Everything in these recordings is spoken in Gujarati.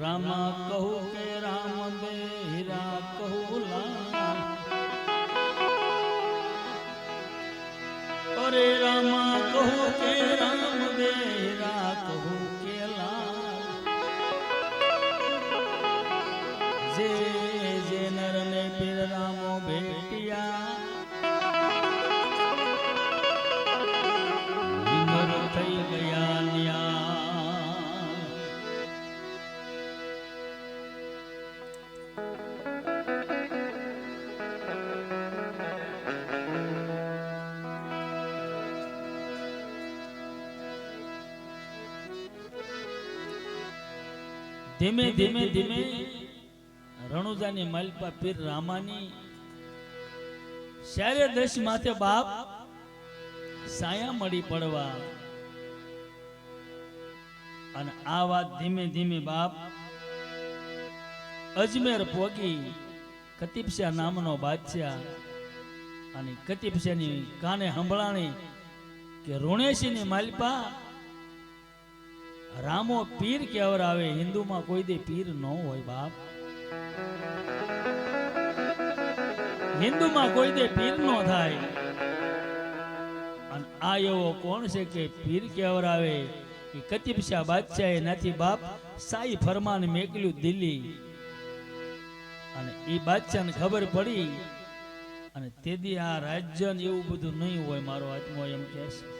રામા કહું કે રામ દે હીરા કહું લાલ અરે રામા કહું કે રામ દે હીરા કહું કે લાલ જે જે નરને પીર રામો ભેટિયા વિમર થઈ ગયા ન્યા ધીમે ધીમે ધીમે રણુજાની માલપા પીર રામાની શારે દશ માથે બાપ સાયા મળી પડવા અને આ વાત ધીમે ધીમે બાપ અજમેર પોગી કતીબશાહ નામનો બાદશાહ અને કતીબશાહની કાને સંભળાણી કે ઋણેશીની માલપા રામો પીર કેવર આવે હિન્દુમાં કોઈ દે પીર ન હોય બાપ હિન્દુમાં કોઈ દે પીર ન થાય અને આ એવો કોણ છે કે પીર કેવર આવે કે કતીબશાહ બાદશાહે નથી બાપ સાઈ ફરમાન મેકલ્યું દિલ્હી અને એ બાદશાહને ખબર પડી અને તેથી આ રાજ્ય એવું બધું નહીં હોય મારો આત્મો એમ કહે છે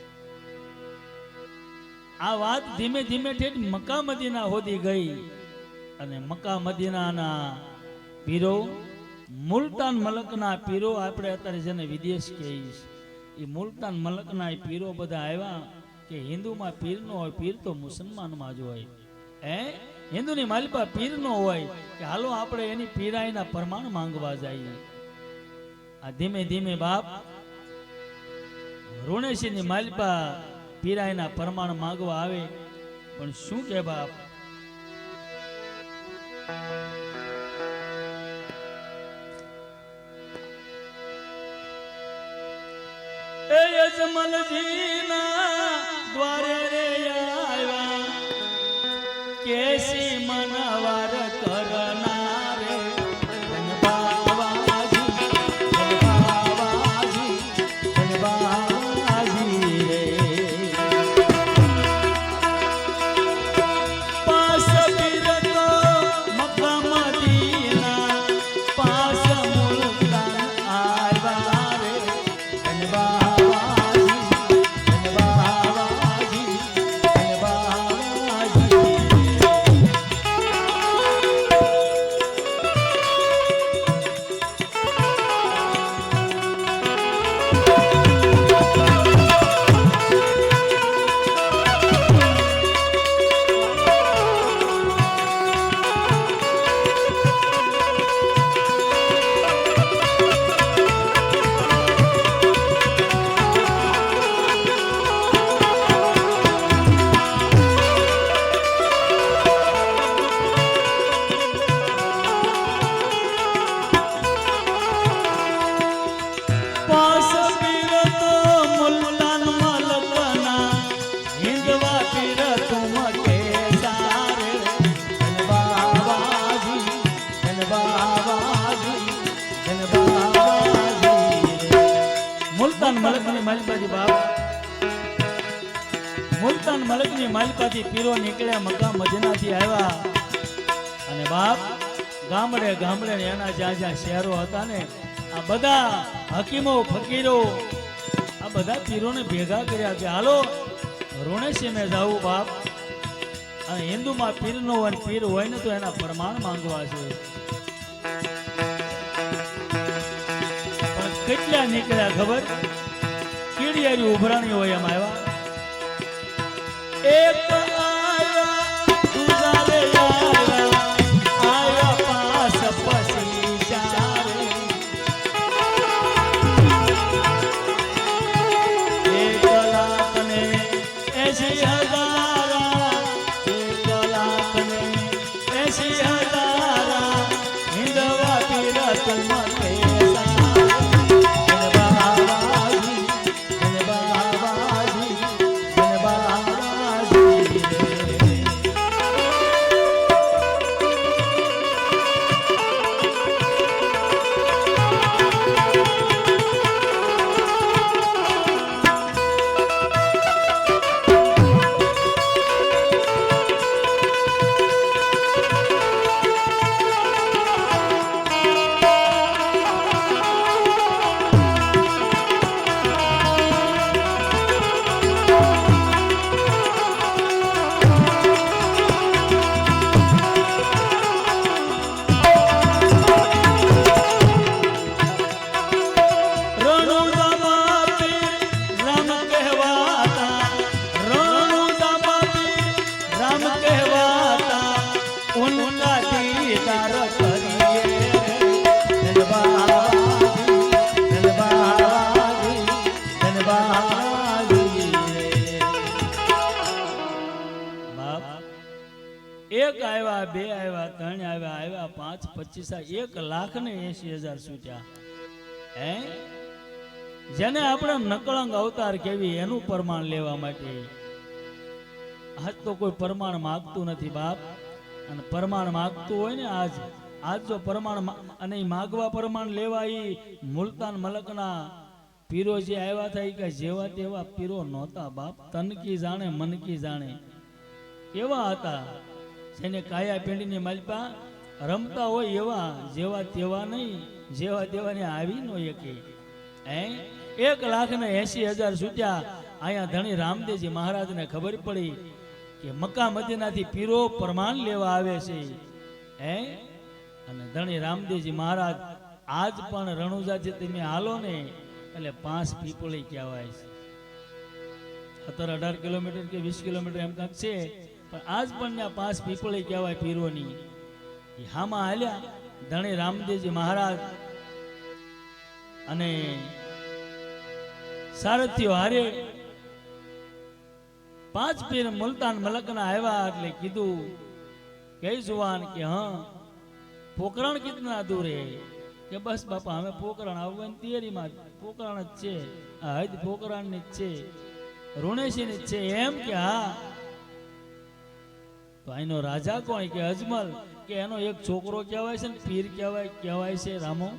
આ વાત ધીમે ધીમે ઠેઠ મક્કા મદીના હોદી ગઈ અને મક્કા મદીનાના પીરો મુલતાન મલકના પીરો આપણે અત્યારે જેને વિદેશ કહીશ એ મુલતાન મલકના પીરો બધા આવ્યા કે હિન્દુમાં પીર નો હોય પીર તો મુસલમાનમાં જ હોય હિન્દુની માલિપા પીર નો હોય કે હાલો આપણે એની પીરાઈના પ્રમાણ માંગવા જઈએ આ ધીમે ધીમે બાપ ઋણેશીની માલિપા પીરાઈના પ્રમાણ માંગવા આવે પણ શું કે બાપ એ અજમલજીના દ્વારે રે આવ્યા કેસી મનવાર કરનાર મુલતાન મલકની માલિકાથી પીરો નીકળ્યા મક્કા મદીનાથી આવ્યા અને બાપ ગામડે ગામડે એના જ્યાં જ્યાં શહેરો હતા ને આ બધા હકીમો ફકીરો આ બધા પીરોને ભેગા કર્યા કે હાલો ઋણેશી મેં જાવું બાપ અને હિન્દુમાં પીર નો હોય પીર હોય ને તો એના પ્રમાણ માંગવા છે પણ કેટલા નીકળ્યા ખબર કીડિયારી ઉભરાણી હોય એમ આવ્યા એક આયા તુજા રે આયા પાસ પસી ચારે એક લાખ ને 80,000 એક લાખ ને 80,000 હિંદવા પીર તુમ આવ્યા 5 25 1,80,000 છૂટ્યા. હે જેને આપણે નકળંગ અવતાર કેવી એનું પ્રમાણ લેવા માટે આજ તો કોઈ પ્રમાણ માગતું નથી બાપ. અને પ્રમાણ માગતું હોય ને આજ જો પ્રમાણ અને માગવા પ્રમાણ લેવા ઈ મુલતાન મલકના પીરો જે આવ્યા હતા કે જેવા તેવા પીરો નહોતા બાપ. તન કી જાણે મન કી જાણે કેવા હતા. જેને કાયા પેંડીની માલપા રમતા હોય એવા, જેવા તેવા નહીં, જેવા તેવાને આવી નો એકે. હે 1,80,000 છૂટ્યા. અહીંયા ધણી રામદેવજી મહારાજને ખબર પડી કે મક્કા મદીનાથી પીરો પ્રમાણ લેવા આવે છે. હે અને ધણી રામદેવજી મહારાજ આજ પણ રણુજાથી તમે હાલો ને એટલે 5 પીપળી કહેવાય છે. 17-18 કિલોમીટર કે 20 કિલોમીટર એમ કાંક છે, પણ આજ પણ ત્યાં 5 પીપળી કહેવાય પીરોની. હામાં હાલ્યા ધણી રામદેવજી મહારાજ અને સારથીઓ હારે 5 પીર મુલતાન મલકના આવ્યા એટલે કીધું કે જુવાન કે હા પોકરણ કિતના દૂર હે? કે બસ બાપા અમે પોકરણ આવવાની તૈયારીમાં, પોકરણ જ છે, આ હદ પોકરણની જ છે, ઋણેશીની જ છે. એમ કે હા. તો એનો રાજા કોણ? કે અજમલ. કે એનો એક છોકરો કહેવાય છે ને પીર કહેવાય છે રામો.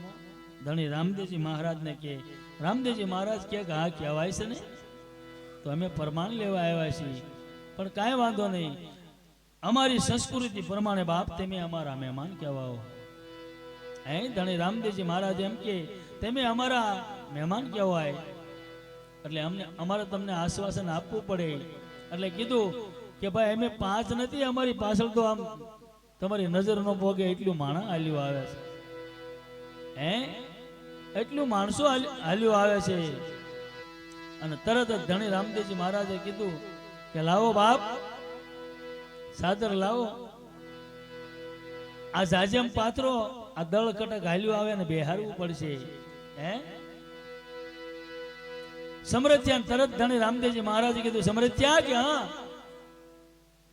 ધણી રામદેવજી મહારાજને કે રામદેવજી મહારાજ કે હા કહેવાય છે ને, તો અમે પ્રમાણ લેવા આવ્યા છીએ. પણ કાંઈ વાંધો નહીં, અમારી સંસ્કૃતિ પ્રમાણે બાપ તમે અમારા મહેમાન કહેવાઓ. હે ધણી રામદેવજી મહારાજ એમ કે તમે અમારા મહેમાન કહેવાય એટલે અમારે તમને આશ્વાસન આપવું પડે. એટલે કીધું કે ભાઈ અમે 5 નથી, અમારી પાછળ તો આમ તમારી નજર નો પોગે એટલું માણા હાલ્યું આવે છે. હે એટલું માણસો હાલ્યું આવે છે. અને તરત જ ધણી રામદેવજી મહારાજે કીધું કે લાવો બાપ સાદર લાવો, આ જાજમ પાત્રો, આ દળ કટક હાલ્યું આવે ને બેહારવું પડશે. હે સમરથ્યા તરત ધણી રામદેવજી મહારાજે કીધું સમરથ્યા કે હા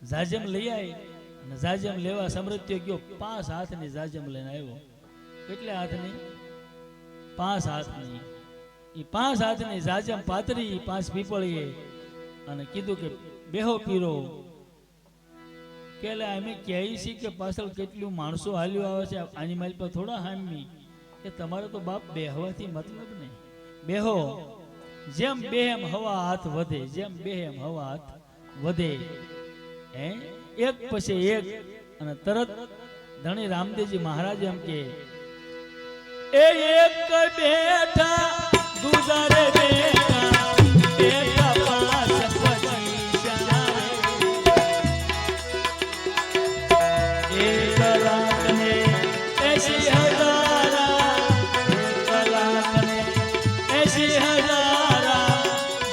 જાજમ લઈ આવી. અને જાજમ લેવા સમરથ્યો ગયો, 5 હાથની જાજમ લઈને આવ્યો. કેટલા હાથની? 5 હાથની. એ 5 હાથની જાજમ પાતરી 5 પીપળીએ અને કીધું કે બેહો પીરો. કે અમે કહી છીએ કે પાછળ કેટલું માણસો હાલ્યું આવે છે, આની માલ પર થોડા હામી. કે તમારે તો બાપ બેહવાથી મતલબ નહીં, બેહો. જેમ બેહેમ હવા હાથ વધે, જેમ બેહેમ હવા હાથ વધે. હે એક પછી એક. અને તરત ધણી રામદેવજી મહારાજ એમ કે એક બેઠા દુજારે બેઠા બેઠા 5 પછી ચારે 1,80,000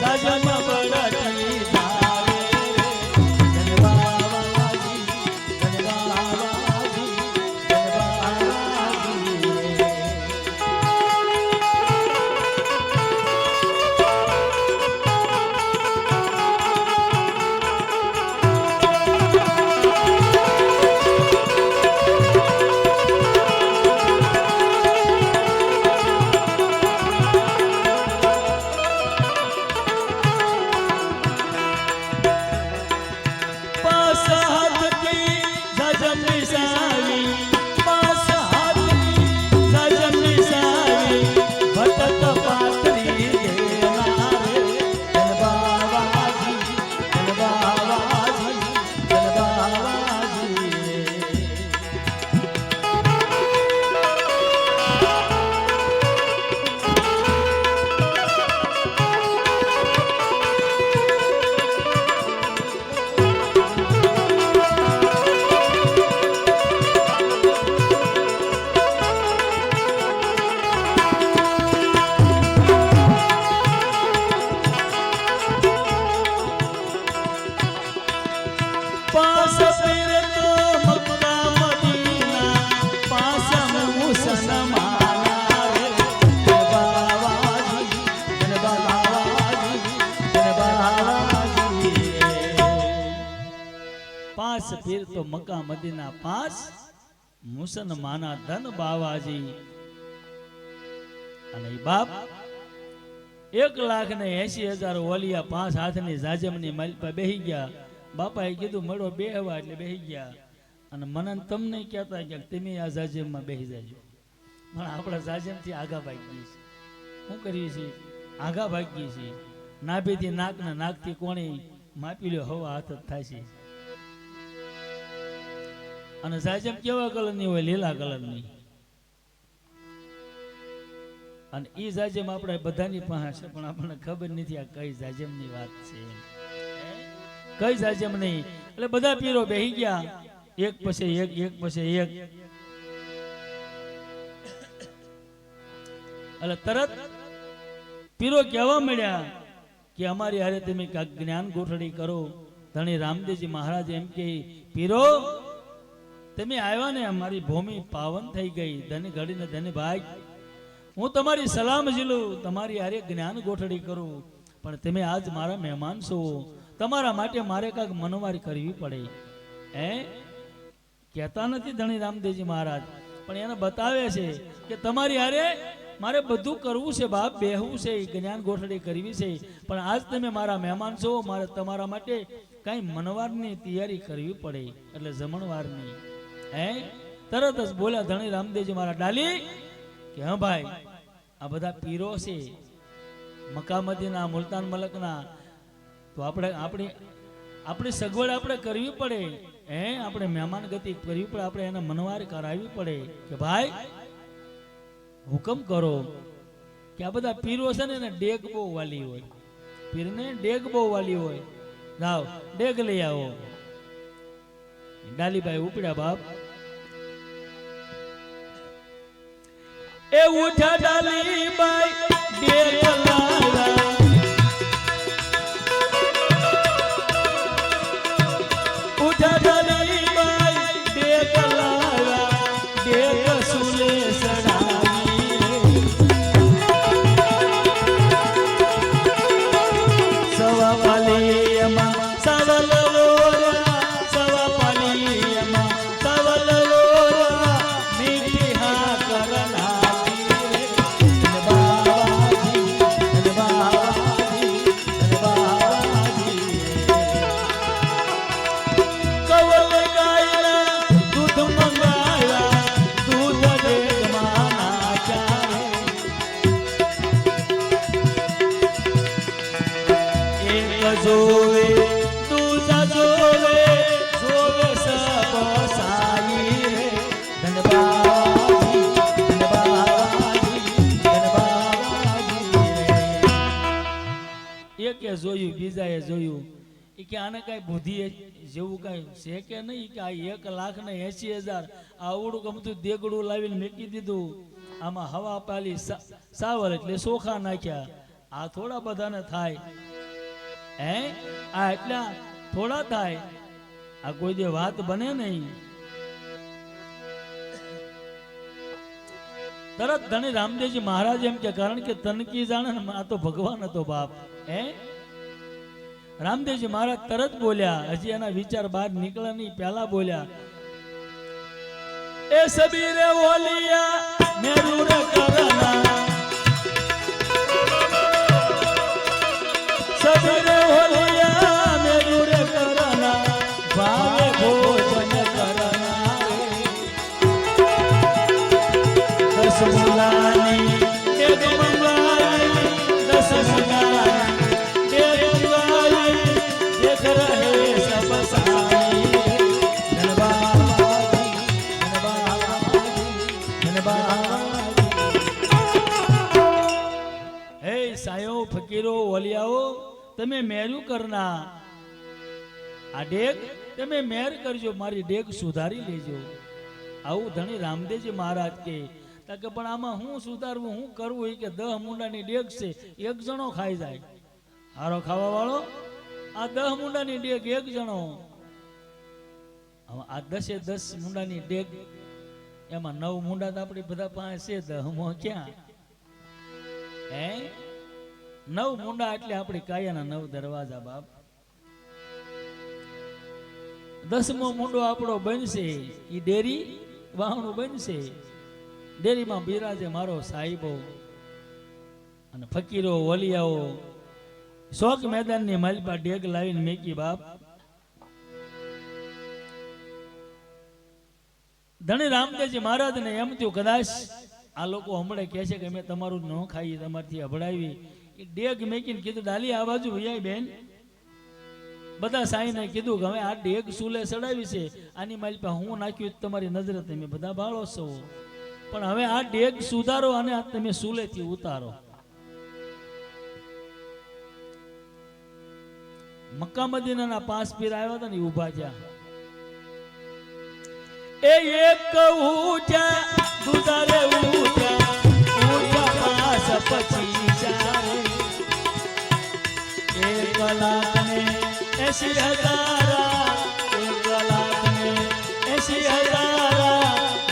જાજમ બળતી ધારે ધનબાવાજી ધનબાવાજી પીર તો મક્કા મદીના 5 મુસન માના ધન બાવાજી અને ઈ બાપ 1,80,000 ઓલિયા 5 હાથની જાજમની માલ પર બેહી ગયા. બાપાએ કીધું મળો બેહવા એટલે બેહી ગયા. અને મને તમને કહેતા કે તમે આ જાજમમાં બેહી જાજો. પણ આપણા જાજમથી આગા ભાગી છે. શું કરીએ છીએ? આગા ભાગીએ છીએ. નાભીથી નાક ને નાકથી કોણી માપી લ્યો હવા હાથ જ થાય છે. અને જાજમ કેવા કલરની હોય? લીલા કલરની. અને ઈ જાજમ આપણે બધાની પાસે છે, પણ આપણને ખબર નથી આ કઈ જાજમની વાત છે, કઈ જાજમ નહીં. એટલે બધા પીરો બેહી ગયા, એક પછી એક, એક પછી એક. એટલે તરત પીરો કહેવા મળ્યા કે અમારી હારે તમે કાંઈક જ્ઞાન ગોઠડી કરો. ધણી રામદેવજી મહારાજ એમ કે પીરો તમે આવ્યા ને અમારી ભૂમિ પાવન થઈ ગઈ. ધની ઘડીને ધની ભાઈ હું તમારી સલામ ઝીલું, તમારી હારે જ્ઞાન ગોઠડી કરું, પણ તમે આજ મારા મહેમાન છો, તમારા માટે મારે કાંઈક મનવાર કરવી પડે. કહેતા નથી ધણી રામદેવજી મહારાજ, પણ એને બતાવે છે કે તમારી હારે મારે બધું કરવું છે બાપ, બેહવું છે, જ્ઞાન ગોઠડી કરવી છે, પણ આજ તમે મારા મહેમાન છો, મારે તમારા માટે કાંઈ મનવારની તૈયારી કરવી પડે, એટલે જમણવારની. તરત જ બોલ્યા ધણી રામદેવજી મહારાજ ડાલી કે હા ભાઈ, આ બધા પીરો છે મક્કા મદીના મુલતાન મલકના, તો આપણી સગવડ આપણે કરવી પડે. આપણે મહેમાન ગતિ કરવી પડે, આપણે એને મનવાર કરાવવી પડે કે ભાઈ હુકમ કરો. કે આ બધા પીરો છે ને એને ડેગ બહુ વાલી હોય, પીરને ડેગ બહુ વાલી હોય. જાઓ ડેગ લઈ આવો. ડાલીભાઈ ઉપડ્યા બાપ. એ ઉઠા ડાલીબાઈ ડેગ લાવ્યા, ઉઠા ડાલીબાઈ ડેગ લાવ્યા, ડેગ સુલે સડાવી સવા પાલીમાં સાવલ લોરા, સવા પાલીમાં સાવલ લોરા, મીઠી હા કરના જોવે તુજા જોવે જોવે સબ સાઈ રે. ધનબાજી ધનબાજી ધનબાજી રે. એકે જોયું બીજાએ જોયું, એ કે આને કઈ બુદ્ધિ જેવું કઈ છે કે નહીં, કે આ 1,80,000 આવડું ગમતું દેગડું લાવીને મેકી દીધું, આમાં હવા પાલી સાવર એટલે સોખા નાખ્યા. આ થોડા બધાને થાય? આ એટલા થોડા થાય? આ કોઈ દે વાત બને નહીં. તરત ધણી રામદેવજી મહારાજ એમ કે કારણ કે તનકી જાણે ને આ તો ભગવાન હતો બાપ. રામદેવજી મહારાજ તરત બોલ્યા, હજી એના વિચાર બહાર નીકળ્યા નહીં, પહેલા બોલ્યા એ સબીરે ઓલિયા મેરૂર કરના, સબીરે ઓલિયા મેરૂર કરના, ભાવે ભોજન કરના, દસ મુલાની એક મંગાઈ, દસ મુલાની એક મંગાઈ, દેખ રહે સબ સાઈ. હે સાયો ફકીરો ઓલિયાઓ, તમે મેરું કરના, આ ડેગ તમે મેર કરજો, મારી ડેગ સુધારી લેજો. આવું ધણી રામદેવજી મહારાજ કે પણ આમાં હું સુધારવું, હું કરવું? એ કે 10 મુંડાની ડેગ છે, એક જણો ખાઈ જાય, હારો ખાવા વાળો. આ 10 મુંડાની ડેગ એક જણો, આ 10 મુંડાની ડેગ, એમાં 9 મુંડા તો આપણી બધા પાસે છે, 10મો ક્યાં? 9 મુંડા એટલે આપણી કાયાના 9 દરવાજા બાપ. 10મો મુંડો આપણો બનશે, ઈ ડેરી વાહણું બનશે. ડેરીમાં બિરાજે મારો સાહેબો અને ફકીરો વલિયાઓ. શોક મેદાનની માલપા ડેગ લાવીને મેકી બાપ. ધણી રામદેવજી મહારાજને એમ થયું કદાચ આ લોકો હમણાં કહે છે કે અમે તમારું ન ખાઈએ, તમારથી અભડાવી. એ ડેગ મેકીને કીધું ડાલી આ બાજુ ભૈયા બેન. બધા સાઈને કીધું કે હવે આ ડેગ સુલે ચડાવી છે, આની માલપા હું નાખ્યું તમારી નજરે તમે બધા બાળો છો, પણ હવે આ ડેગ સુધારો અને આ તમે સુલેથી ઉતારો. મક્કા મદીનાના 5 પીર આવ્યા હતા ને ઉભા થયા. એ એક ઊંચા દુધારે ઊંચા ઊંચા પાસ પછી ચાલે 1,80,000 1,80,000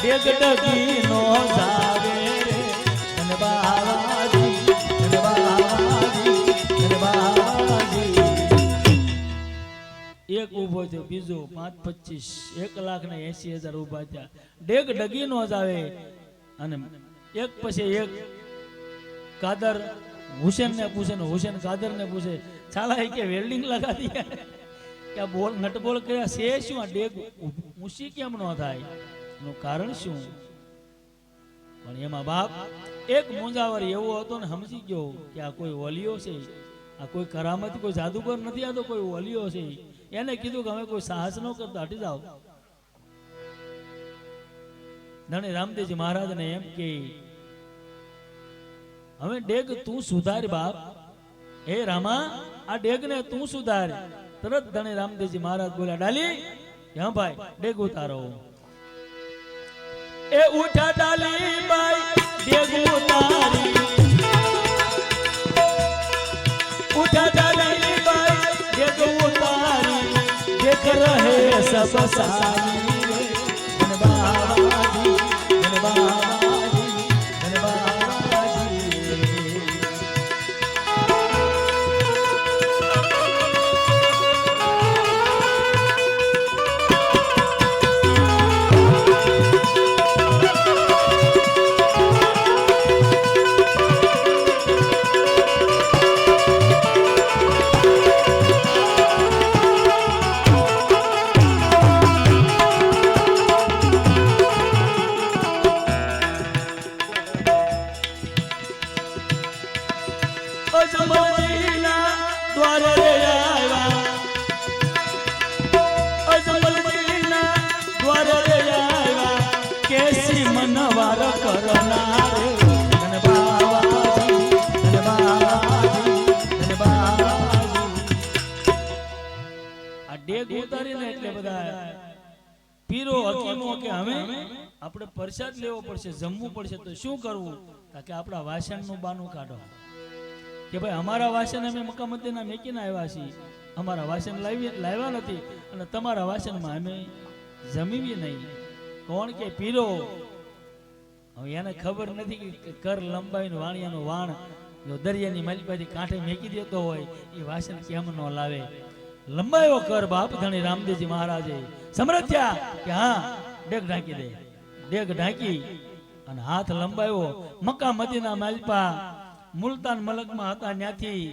ડેગ ડગી નો જાવે રે ધનબાવાજી ધનબાવાજી ધનબાવાજી. એક ઉભો થયો, બીજો 5,25 1,80,000 ઉભા થયા. ડેગ ડગી નો જ આવે અને એક પછી એક કાદર હુસેન ને પૂછે ને હુસેન કાદર ને પૂછે ચાલા કે વેલ્ડિંગ લગા દિયા કે બોલ નટબોલ કર્યા છે શું? આ ડેગ ઊંચી કેમ ન થાય? એનું કારણ શું? પણ એમાં બાપ એક મુંજાવર એવો હતો ને સમજી ગયો કે આ કોઈ વલિયો છે, આ કોઈ કરામત કોઈ જાદુગર નથી, આ તો કોઈ વલિયો છે. એને કીધું કે હવે કોઈ સાહસ ન કરતા હટી જાઓ. ધણી રામદેવજી મહારાજ ને એમ કે હવે ડેગ તું સુધાર બાપ. હે રામા આ ડેગ ને તું સુધાર. તરત ધણી રામદેવજી મહારાજ બોલ્યા ડાલી હા ભાઈ ડેગ ઉતારો. એ ઉઠા ડાલી ભાઈ ડેગ ઉતારી. ઉઠા ડાલી ભાઈ ડેગ ઉતારી. દેખ રહે સબ સારી ધનબાવાજી ધનબાવાજી ધનબાવાજી. પીરો હકીમો કે હવે આપણે પ્રસાદ લેવો પડશે, જમવું પડશે, તો શું કરવું? કે આપણા વાસણનું બાનું કાઢો કે ભાઈ અમારા વાસણ અમે મક્કા મદીના મેકીને આવ્યા છીએ, અમારા વાસણ લાવ્યા નથી અને તમારા વાસણમાં અમે જમીવી નહીં. કોણ કે પીરો. હવે એને ખબર નથી કે કર લંબાઈને વાણિયાનું વાણ જો દરિયાની માલિપાથી કાંઠે મેકી દેતો હોય એ વાસણ કેમ ન લાવે? લંબાયો કર બાપ. ધણી રામદેવજી મહારાજે સમરથ્યા કે હા ડેગ ઢાંકી દે. ડેગ ઢાંકી અને હાથ લંબાયો. મક્કા મદીના માલપા મુલતાન મલકમાં હતા ત્યાંથી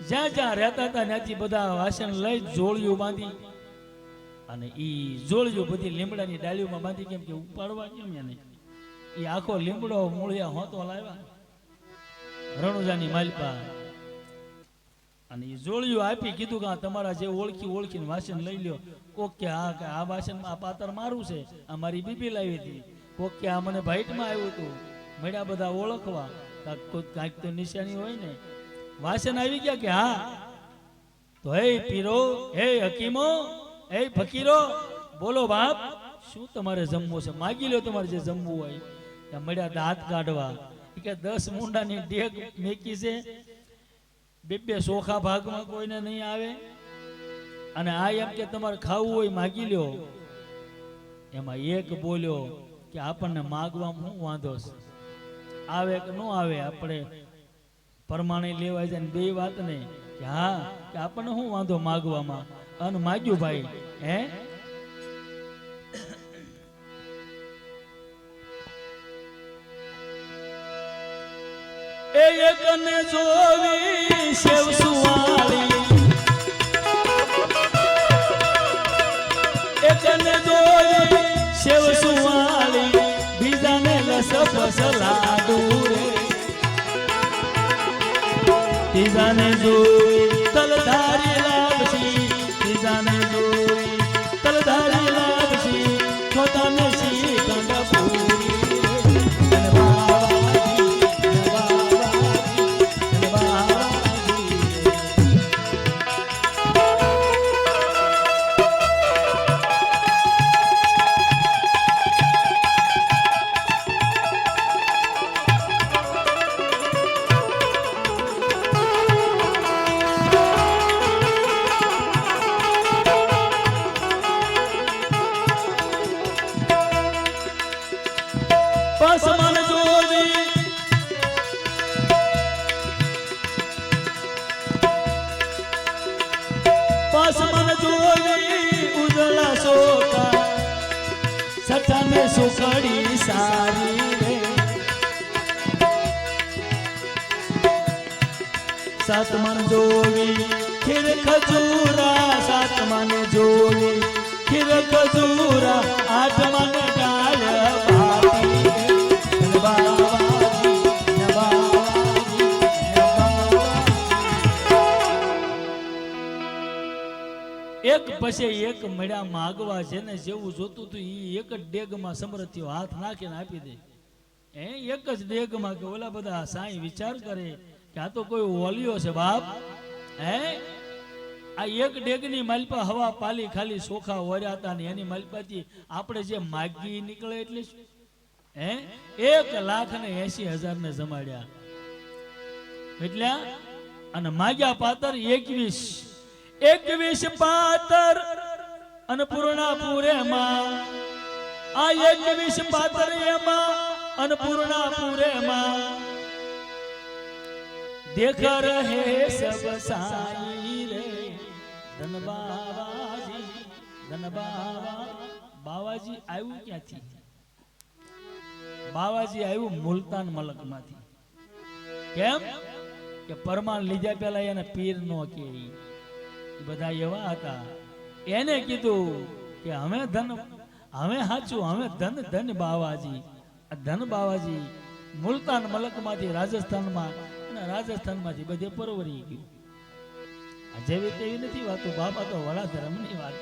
જ્યાં જ્યાં રહેતા હતા ત્યાંથી બધા વાસણ લઈ જોળિયું બાંધી અને ઈ જોળિયું બધી લીમડાની ડાળીઓમાં બાંધી. કેમ કે ઉપાડવા કેમ એને ઈ આખો લીમડો મૂળિયા હોતો લાવ્યા રણુજાની માલપા અને એ જોળિયું આપી. કીધું કે તમારા જે ઓળખીને વાસણ લઈ લ્યો. કોક કે હા કે આ વાસણ આ પાતર મારું છે, આ મારી બીબી લાવી હતી. કોક કે આ મને ભાઈટમાં આવ્યું હતું. મળ્યા બધા ઓળખવા કાંઈક તો નિશાની હોય ને. વાસણ આવી ગયા કે હા તો હે પીરો, હે હકીમો, હે ફકીરો, બોલો બાપ શું તમારે જમવું છે? માગી લો તમારે જે જમવું હોય. ત્યાં મળ્યા દાંત કાઢવા કે 10 મુંડાની ડેગ મેકી છે, બે સોખા ભાગમાં કોઈને નહીં આવે અને આ એમ કે તમારે ખાવું હોય માગી લ્યો. એમાં એક બોલ્યો કે આપણને માગવામાં શું વાંધો છે? આવે કે ન આવે આપણે પરમાણે લેવાય જાય. બે વાત ને કે હા કે આપણને શું વાંધો માગવામાં? અને માગ્યું ભાઈ. હે એ એકને જોવી શેવ સુવાળી, એકને જોવી શેવ સુવાળી, બીજાને લસ પસ લાડુ રે, ત્રીજાને જોઈ તલધારી લાવશી, ત્રીજાને જોઈ તલધારી લાવશી, ચોથાને શ્રીખંડ પૂરી પાસમાન જોવી, પાસમાન જોવી ઉજળા સોતા, સઠાને સુખડી સારી રે, સાતમાન જોવી ખીર ખજૂરા, સાતમાન જોવી ખીર ખજૂરા, આઠમાન ડાળ ભાતી એક પછી એક મળ્યા માગવા છે ને, જેવું જોતું હતું એ એક જ ડેગમાં સમરથ્યો હાથ નાખીને આપી દે. એક જ ડેગમાં કે ઓલા બધા સાંઈ વિચાર કરે કે આ તો કોઈ ઓલિયો છે બાપ. આ એક ડેગની માલપા હવા પાલી ખાલી સોખા ઓર્યા હતા ને એની માલપાથી આપણે જે માગી નીકળે એટલે 1,80,000 ને જમાડ્યા એટલે અને માગ્યા પાતર 21 પાતર અન્નપૂર્ણાપુરે માં, આ 21 પાતર એમાં અન્નપૂર્ણાપુરે માં દેખ રહે સબ સાઈ રે, ધન બાવાજી, ધન બાવાજી આવ્યું ક્યાંથી? બાવાજી આવ્યું મુલતાન મલક માંથી. કેમ કે પરમાન લીધા પેલા એને પીર નો કે બધા એવા હતા. એને કીધું કે અમે ધન, અમે સાચું, અમે ધન ધન બાવાજી. ધન બાવાજી મુલતાન મલક માંથી રાજસ્થાનમાં, અને રાજસ્થાન માંથી બધે પરવરી ગયું. જેવી તેવી નથી વાતો બાપા, તો વડા ધર્મ ની વાત.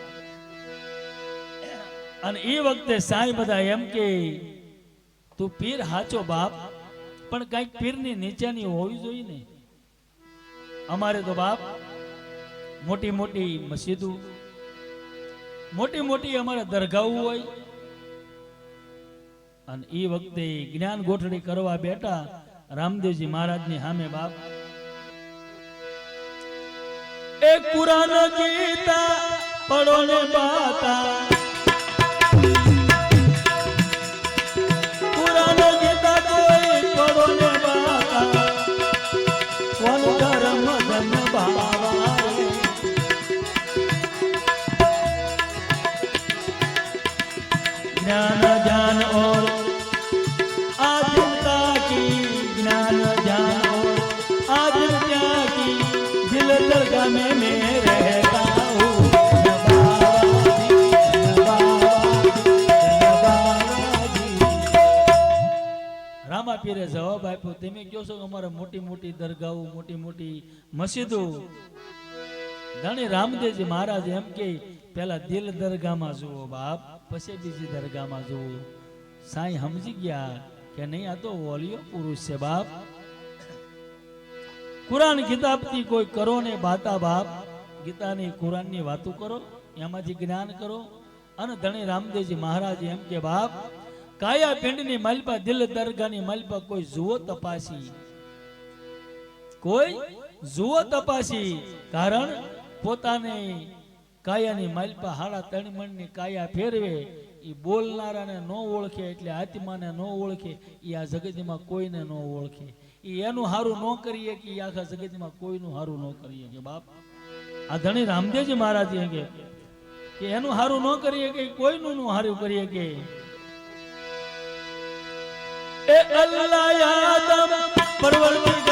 અને એ વખતે સાંઈ બધા એમ કે તું પીર હાચો બાપ, પણ કઈક પીરની નીચેની હોવી જોઈએ ને. અમારે તો બાપ મોટી મોટી મસ્જિદો, મોટી મોટી અમારે દરગાહો હોય. અને એ વખતે જ્ઞાન ગોઠડી કરવા બેઠા રામદેવજી મહારાજની સામે બાપ એક કુરાન ગીતા પડો ને બાતા, કુરાન ગીતા કોઈ પડો ને બાતા, કોણ ધર્મ ધન બાવા ज्ञान ज्ञान और आत्मता की, ज्ञान ज्ञान और आत्मता की, दिल दरगाह में मैं रहता हूँ. રામા પીરે જવાબ આપ્યો, તમે કહો છો કે અમારે મોટી મોટી દરગાહો, મોટી મોટી મસ્જિદો. ધણી રામદેવજી મહારાજ એમ કે પેલા દિલ દરગાહમાં જુઓ બાપ, પછી બીજી દરગાહમાં જુઓ. સાંઈ સમજી ગયા કે નહીં, આ તો ઓલિયો પુરુષ છે બાપ. કુરાન કિતાબથી કોઈ કરો ને બાતા બાપ, ગીતાની કુરાનની વાતો કરો, એમાંથી જ્ઞાન કરો. અને ધણી રામદેવજી મહારાજ એમ કે બાપ કાયા પિંડની માલપા, દિલ દરગાહની માલપા કોઈ જુઓ તપાસી, કોઈ જુઓ તપાસી. કારણ પોતાને કાયાની માલપા 3.5 મણની કાયા ફેરવે, એ બોલનારાને ન ઓળખે, એટલે આત્માને ન ઓળખે, એ આ જગતમાં કોઈને ન ઓળખે. એ એનું હારું ન કરીએ કે આખા જગતમાં કોઈનું હારું ન કરીએ કે બાપ. આ ધણી રામદેવજી મહારાજ કે એનું હારું ન કરીએ કે કોઈનું હારું કરીએ કે એ અલ્લાહ આદમ પરવરદિગાર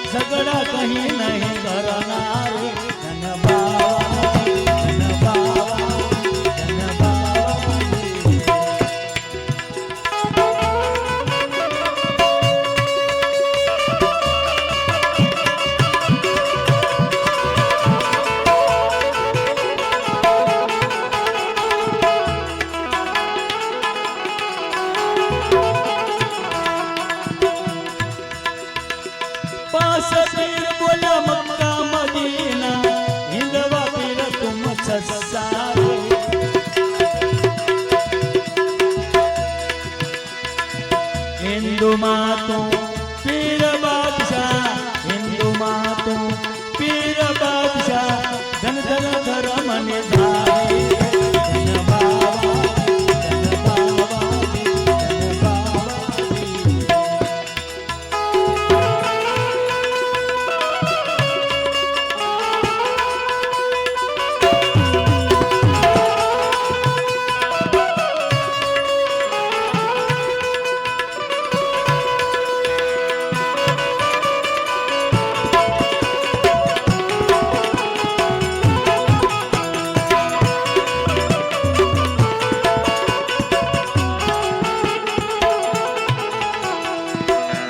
ઝઘડા કહી નહીં કરનાર ધન બાવા ધન બાવા ધન બાવા पीर बोला मक्का मदीना हिंदवा पीर तुम ससारे हिंदू मातों पीर बादशाह हिंदू मातों पीर बादशाह धन धन धर्म ने धारे धन बाबा धन बाबा धन बाबा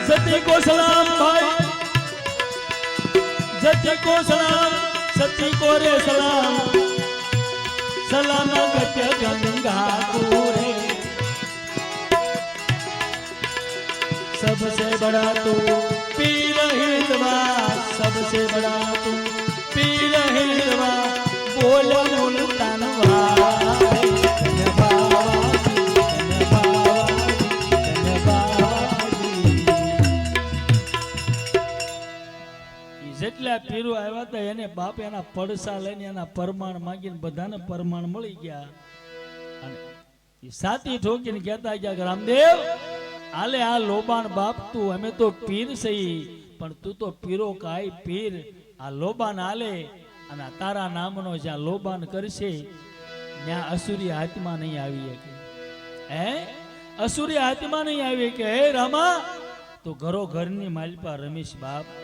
सती को सलाम भाई सती को सलाम सती को रे सलाम सलाम गत गंगा पूरे सबसे बड़ा तू पीर हिंदवा सबसे बड़ा तू पीर हिंदवा बोल मुल्तान वाले જેટલા પીરો આવ્યા હતા એને બાપ એના પડસા લઈને એના પરમાણ માંગીને બધાને પરમાણ મળી ગયા અને એ સાતી ઠોકીને કહેતા ગયા રામદેવ આલે આ લોબાણ બાપ તું અમે તો પીર સહી પણ તું તો પીરો કાય પીર આ લોબાન આલે અને તારા નામનો જ્યાં લોબાન કરશે ત્યાં અસુરી આત્મા નહીં આવી કે હે અસુરી આત્મા નહીં આવી કે હે રામા તો ઘરો ઘરની માલપા રમેશ બાપ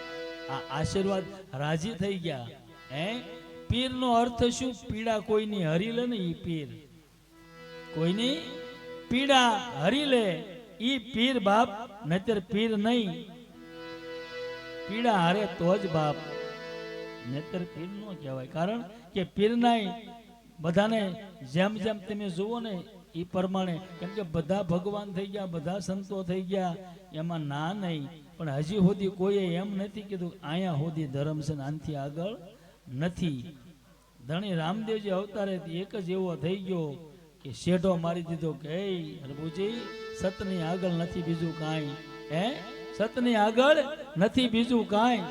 આ આશીર્વાદ રાજી થઈ ગયા હે પીર નો અર્થ શું પીડા કોઈની હરી લે ને ઈ પીર કોઈની પીડા હરી લે ઈ પીર બાપ નતર પીર નહીં પીડા હારે તો જ બાપ નતર પીર નો કહેવાય કારણ કે પીર નાય બધાને જેમ જેમ તમે જુઓ ને ઈ પ્રમાણે કેમ કે બધા ભગવાન થઈ ગયા બધા સંતો થઈ ગયા એમાં ના નહીં પણ હજી સુધી કોઈએ એમ નથી કીધું અહીંયા સુધી ધર્મ છે આનથી આગળ નથી ધણી રામદેવજી અવતારે એક જ એવો થઈ ગયો કે શેઢો મારી દીધો કે હે પ્રભુજી સતની આગળ નથી બીજું કાંઈ હે સતની આગળ નથી બીજું કાંઈ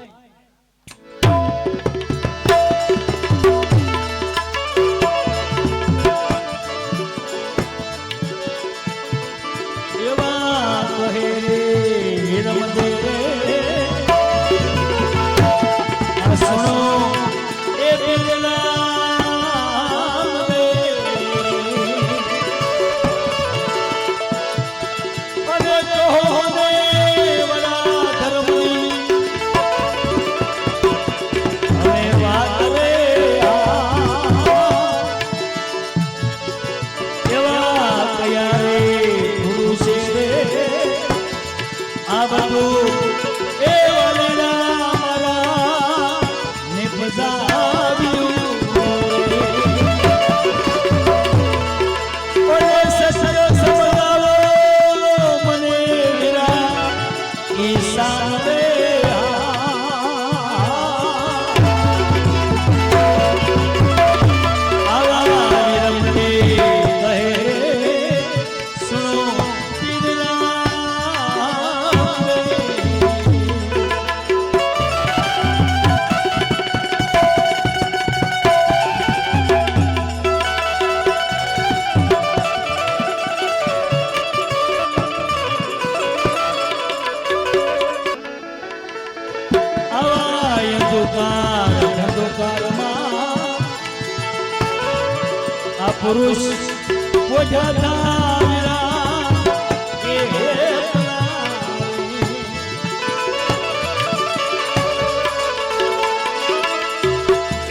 પુરુષ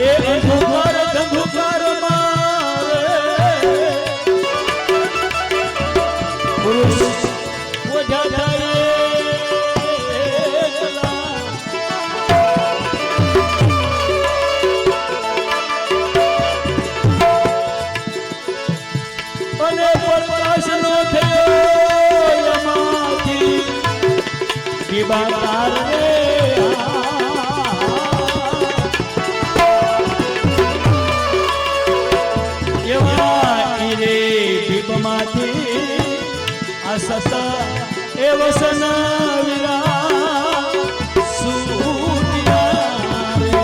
એ અંધકાર અંધકાર પુરુષ ઓઝા થાય અને પ્રકાશ નો થયો એમાંથી વિભાકાર રે સત એ વસન વિરા સૂર્યા રે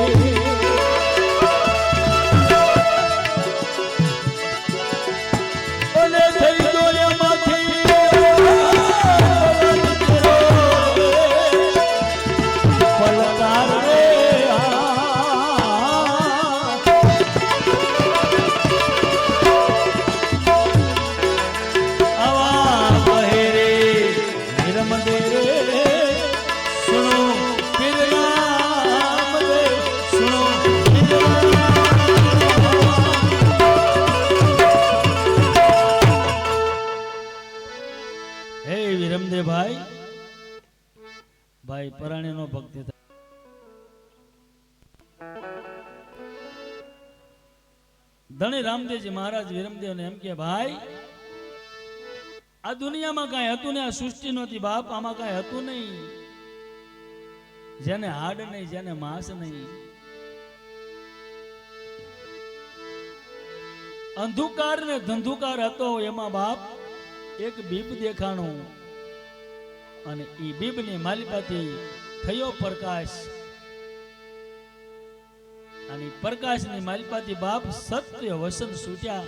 અને થઈ ગયો એમાંથી પલકાર રે ભાઈ ભાઈ પરાણી નો ભક્તિ ધણી રામદેવજી મહારાજ વિરમદેવ ને એમ કે ભાઈ આ દુનિયામાં કઈ હતું ને આ સૃષ્ટિ નહોતી બાપ આમાં કઈ હતું નહીં જેને હાડ નહીં જેને માંસ નહીં અંધુકાર ને ધંધુકાર હતો એમાં બાપ એક બીબ દેખાણું અને ઈ બીબની માલિપાથી થયો પ્રકાશ અને પ્રકાશની માલિપાથી બાપ સત્ય વસન છૂટ્યા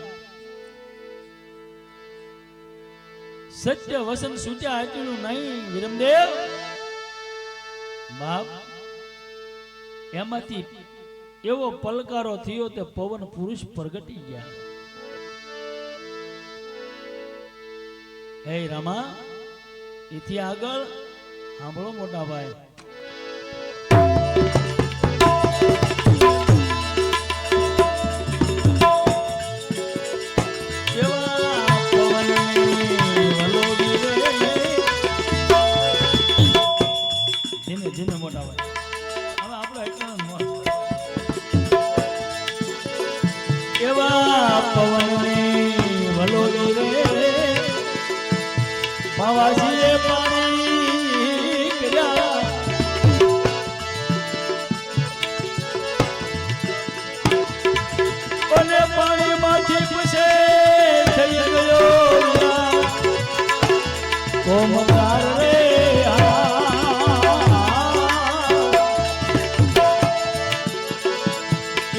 સત્ય વસન છૂટ્યા એટલું નહીં વિરમદેવ બાપ એમાંથી એવો પલકારો થયો તે પવન પુરુષ પ્રગટી ગયા હે રામા એથી આગળ સાંભળો મોટા ભાઈ ધીમે ધીમે મોટા ભાઈ હવે આપણો એટલો એવા પવન વલોડી રે બાવાજીએ પાણી કર્યા અને પાણીમાંથી પૂછે થઈ ગયો કોમકાર રે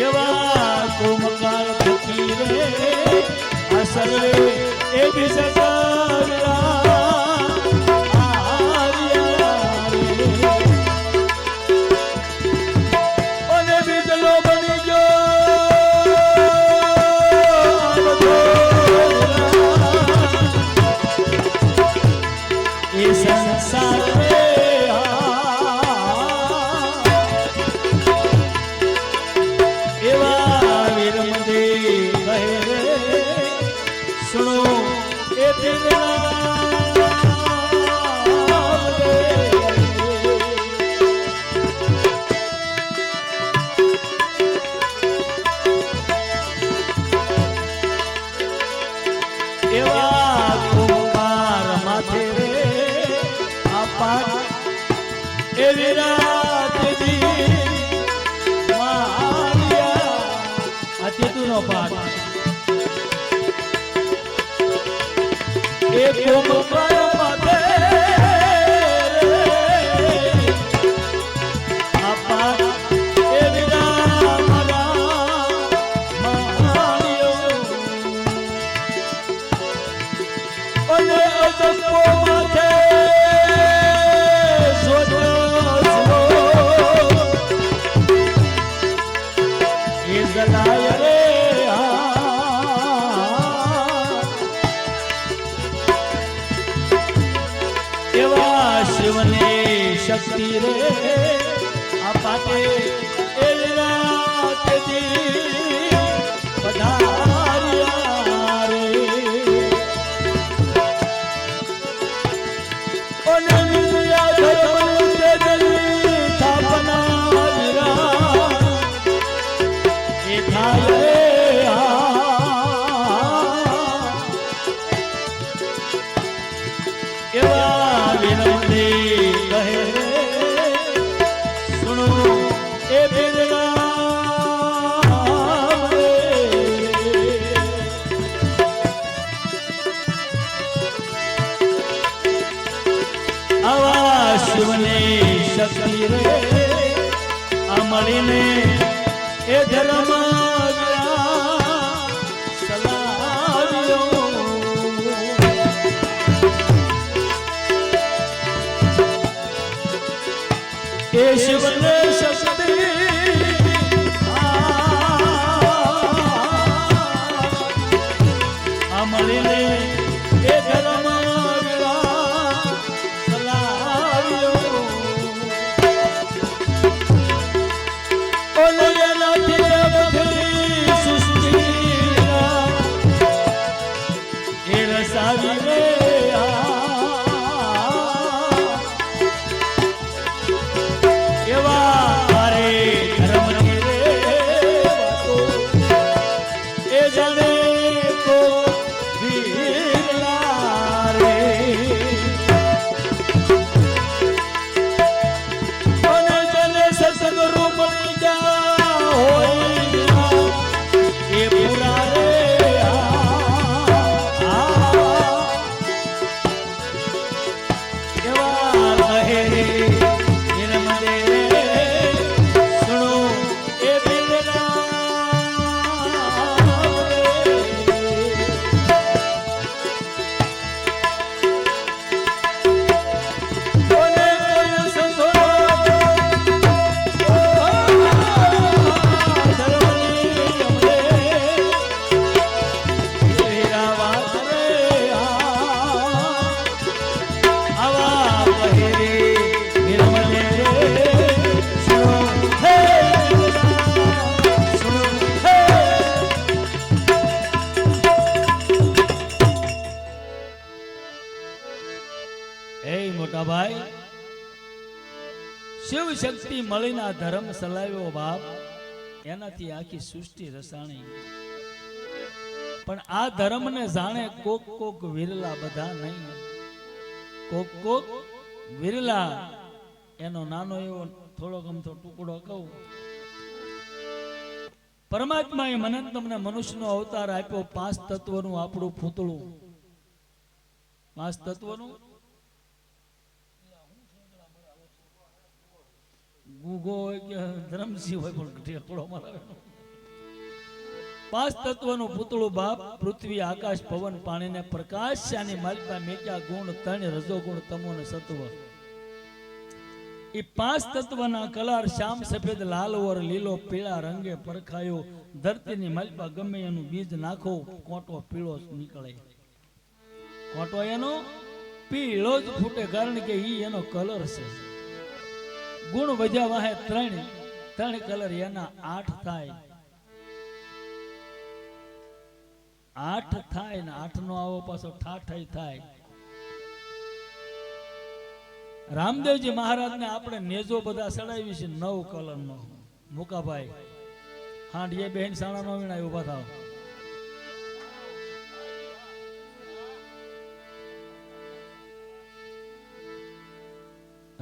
એવા કોમકાર થકી રે આ સર્વે એ વિષય શક્તિ રે આ પાટે એ રાત દી આ મળીને એ ધર્મ એ શિવને શક્તિ આ મળીને એ ધર્મ મોટા ભાઈ શિવ શક્તિ મળીને આ ધર્મ સલાવ્યો બાપ એનાથી આખી સૃષ્ટિ રસાણી પણ આ ધર્મને જાણે કોક કોક વિરલા બધા નહીં કોક કોક વિરલા એનો નાનો એવો થોડોક અમથો ટુકડો કહું પરમાત્માએ મને તમને મનુષ્યનો અવતાર આપ્યો 5 તત્વનું આપણું પૂતળું 5 તત્વનું ગુગો હોય કે ધરમસિંહ હોય પણ ઠેકડો મારે 5 તત્વનું પૂતળું બાપ પૃથ્વી આકાશ પવન પાણી ને પ્રકાશ શાની માલિકા મેક્યા ગુણ 3 રજો ગુણ તમો ને સત્વ એ 5 તત્વના કલર શ્યામ સફેદ લાલ ઓર લીલો પીળા રંગે પરખાયો ધરતીની માલિકા ગમે એનું બીજ નાખો કોટો પીળો નીકળે કોટો એનો પીળો જ ફૂટે કારણ કે ઈ એનો કલર છે ગુણ વધ્યા વાહે 3 કલર એના 8 થાય 8 થાય ને 8 નો આવો પાછો ઠાઠાઈ થાય રામદેવજી મહારાજ ને આપણે નેજો બધા સડાવી છે 9 કલર નો મુકાભાઈ હાંડીએ બેન સાણા નો વીણા ઉભા થાવ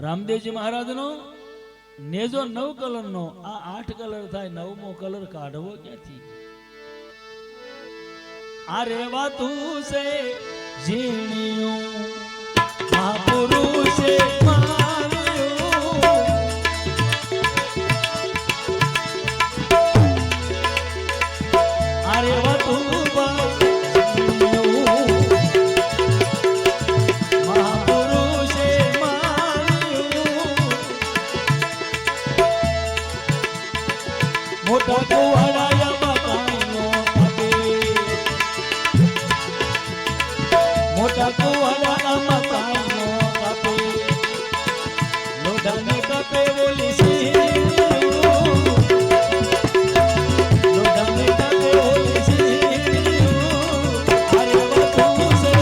રામદેવજી મહારાજ નો નેજો 9 કલર નો આ 8 કલર થાય 9મો કલર કાઢવો ક્યાંથી આ રેવાતું છે જીણિયું મહાપુરુષે આ રેવાતું મોટા કુવાડાયા મકાનો કાપે મોટા કુવાડાયા મકાનો કાપે લોઢાને કાપે ઓલી લોઢાને કાપે ઓલી અરે વાતું છે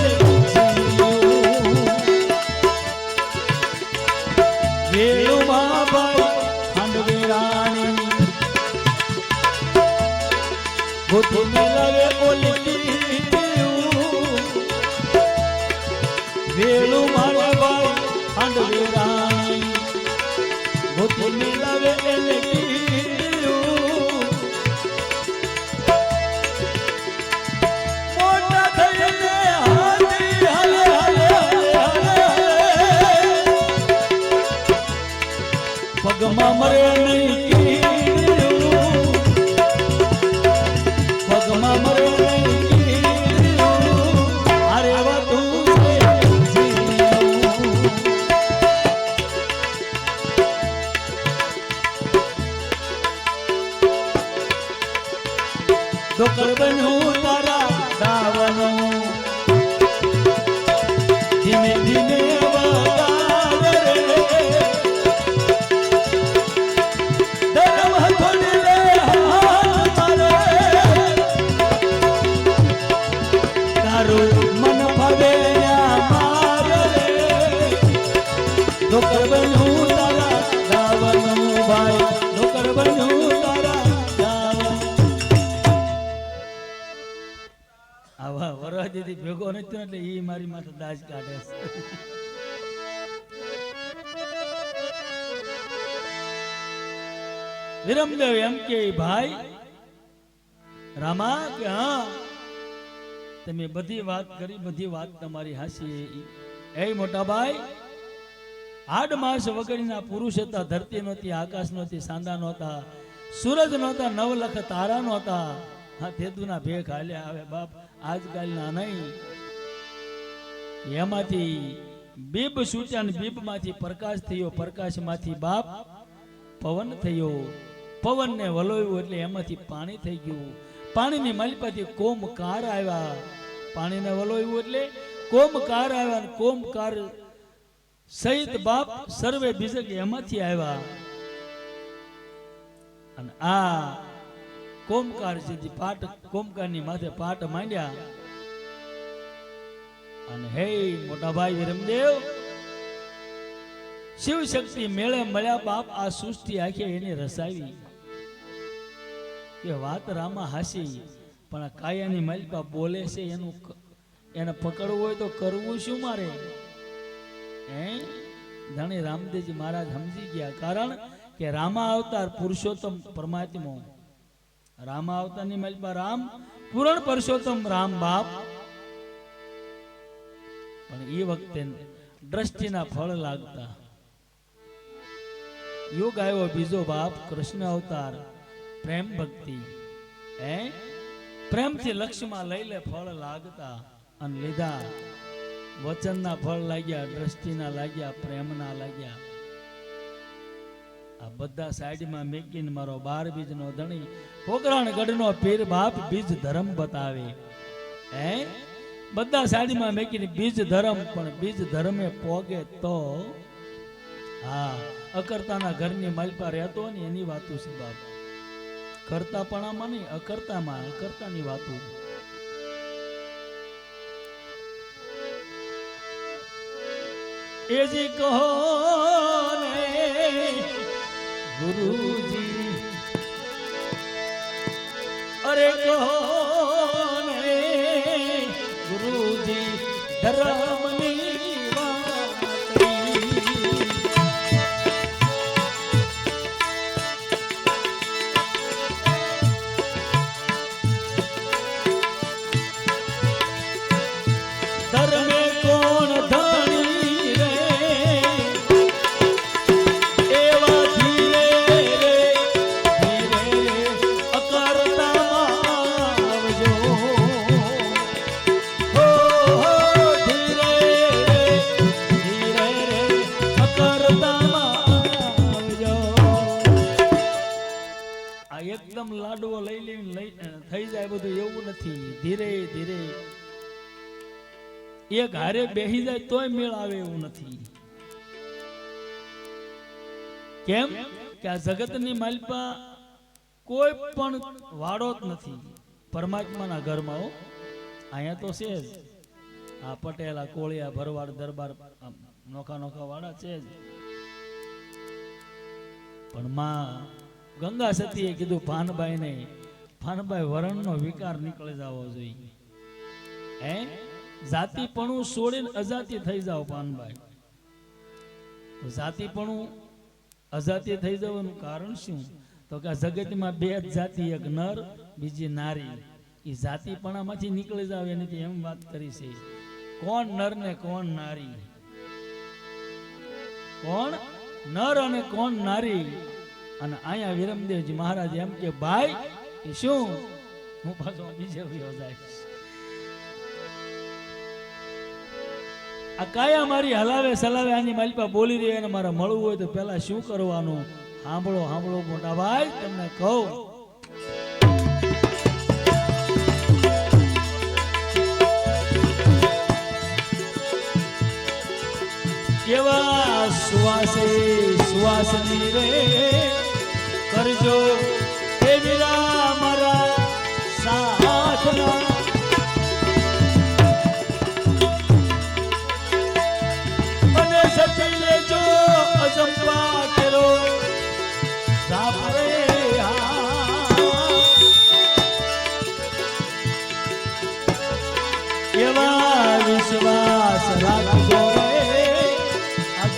વેલુમાં ભાઈ ખાંડવેરાણી ગોતી મેળવે ઓલી વેલું મારે ભાઈ ખાંડવેરાણી ગોતી મેળવે એને મોટા થઈને હાથી હાલે હાલે હાલે પગ પગમાં મરે નહીં કીધું, પગમાં મરે નહીં કીધું, અરે વાતું છે જીવું. ડોકર બન્યું તારા દાવનું, ધીમે ધીમે વગાડ રે, ધર્મ હથોડી લે હાથ મારે, તારું મન ફાવે માર રે, ડોકર બન્યું તારા દાવનું ભાઈ, ડોકર બન્યું તારા દાવનું. આવા વરવાદીથી ભેગો નથી એટલે ઈ મારી માથે દાજ કાઢે છે. વિરમદેવ એમ કે ભાઈ રામા કે હા તમે બધી વાત કરી, બધી વાત તમારી હાસી. એ મોટા ભાઈ આડ માસ વગરના પુરુષ હતા, ધરતી નહોતી, આકાશ નહોતી, સાંદા નહોતા, સૂરજ નહોતા, નવલખ તારા નહોતા. હા તેદુના ભેખ હાલ્યા આવે બાપ આજકાલના નહીં. એમાંથી બીબ છૂટ્યા ને બીબ માંથી પ્રકાશ થયો, પ્રકાશ માંથી બાપ પવન થયો, પવન ને વલોવ્યું એટલે એમાંથી પાણી થઈ ગયું, પાણીની માલિપાથી કોમકાર આવ્યા, પાણીને વલોવ્યું એટલે કોમકાર આવ્યા, ને કોમકાર સહિત બાપ સર્વે બીજક એમાંથી આવ્યા. અને આ કોમકાર છે પાટ, કોમકારની માથે પાટ માંડ્યા. અને હે મોટા ભાઈ વિરમદેવ શિવ શક્તિ મેળે મળ્યા બાપ આ સૃષ્ટિ આખી એને રસાવી. કે વાત રામા હાસી પણ આ કાયાની માલિકા બોલે છે એનું એને પકડવું હોય તો કરવું શું મારે? હે ધણી રામદેવજી મહારાજ સમજી ગયા. કારણ કે રામા અવતાર પુરુષોત્તમ પરમાત્મા, રામા અવતારની માલિકા રામ પૂરણ પુરુષોત્તમ રામ બાપ. પણ એ વખતે દ્રષ્ટિના ફળ લાગતા યુગ આવ્યો બીજો બાપ કૃષ્ણ અવતાર, પ્રેમ ભક્તિ. પ્રેમથી લક્ષ્યમાં લઈ લે ફળ લાગતા અને લીધા. વચનના ફળ લાગ્યા, દ્રષ્ટિના લાગ્યા, પ્રેમના લાગ્યા. આ બધા સાઈડમાં મેકીને મારો 12 બીજનો ધણી પોકરણ ગઢનો પીર બાપ બીજ ધર્મ બતાવે. બધા સાઈડમાં મેકીને બીજ ધર્મ, પણ બીજ ધર્મે પોગે તો હા અકર્તાના ઘરની માલિકા રહેતો ને એની વાતું છે બાપ. કરતાપણામાં નહીં, અકર્તામાં, અકર્તાની વાતું. એજી કહો ને ગુરુજી, અરે કહો ને ગુરુજી ધર્મની ધર્મે કોણ ધણી રે, એવા ધીરે રે ધીરે રે અકર્તામાં આવજો. હો હો ધીરે રે ધીરે રે અકર્તામાં આવજો. આ એકદમ લાડવો લઈ લઈને થઈ જાય બધું એવું નથી. ધીરે ધીરે એક હારે બેહી જાય તોય મેળ આવે એવું નથી. કેમ કે આ જગતની માલિકા કોઈ પણ વાડો જ નથી પરમાત્માના ઘરમાં. અહીંયા તો છે જ આ પટેલ, આ કોળિયા, ભરવાડ, દરબાર, નોખા નોખા વાડા છે જ. પણ માં ગંગા સતીએ કીધું ભાનભાઈ ને, ભાનભાઈ વરણનો વિકાર નીકળી જવો જોઈએ. જાતિપણું છોડીને અજાતિ થઈ જાવ પાનભાઈ. તો જાતિપણું અજાતિ થઈ જવાનું કારણ શું? તો કે આ જગતમાં બે જ જાતિ, એક નર બીજી નારી. એ જાતિપણામાંથી નીકળી જાવ એની એમ વાત કરી છે. કોણ નર ને કોણ નારી? કોણ નર અને કોણ નારી. અને અહીંયા વિરમદેવજી મહારાજ એમ કે ભાઈ એ શું હું પાછો બીજે વયો જાય. આ કાયા મારી હલાવે સલાવે આની માલિપા બોલી રહી અને મારે મળવું હોય તો પેલા શું કરવાનું? સાંભળો સાંભળો મોટા ભાઈ, તમને કહું. કેવા સુવાસે સુવાસની રે કરજો હે વીરા મારા સાથના. અને સતી લેજો અજંપા કેરો સાપરે કેવા વિશ્વાસ રાખજો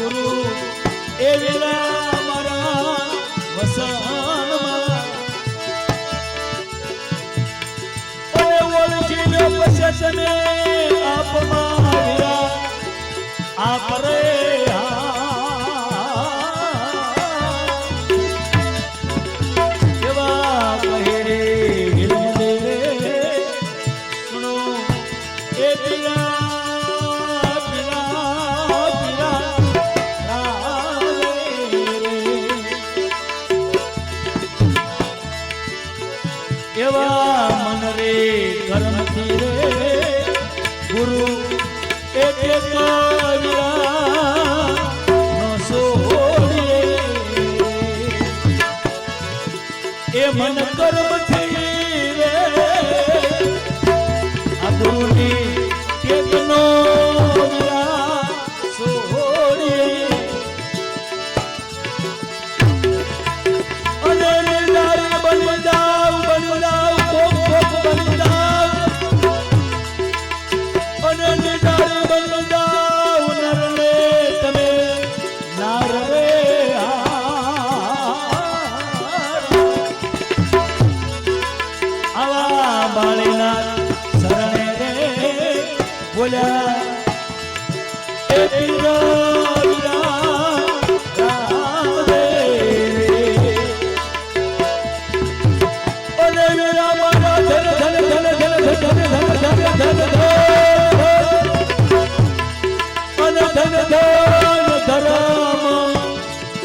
ગુરુ એ વીરા મારા વસનમાં. અને ઓળખીને પછી તમે આપમાં વીરા આપ રે. કેવા કહે રે વિરમદેવે સુનો એ વીરા એવા મન રે કર્મથી રે ગુરુ એક નો છોડીએ. એ મન કર્મથી રે આ ગુરુની એકનો છોડીએ. અને નિર્ધાર બનદાવ બનદાવ કોક કોક બનદાવ. અને નિર્ધાર બનદાવ નર રે તમે નાર રે. આવા બાળીના શરણે રે બોલ્યા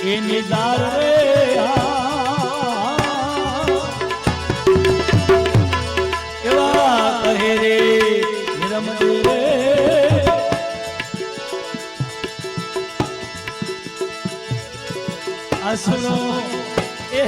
એ નિધાર રે. એવા કહે રે વિરમદેવે આસનો એ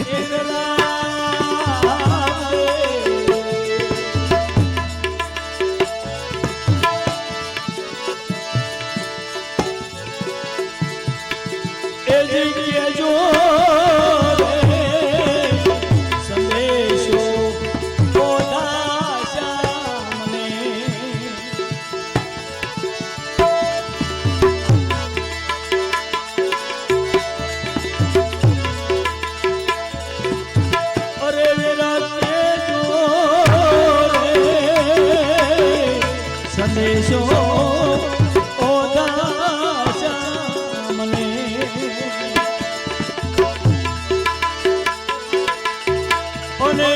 સંદેશો ઓદાશા મને. અને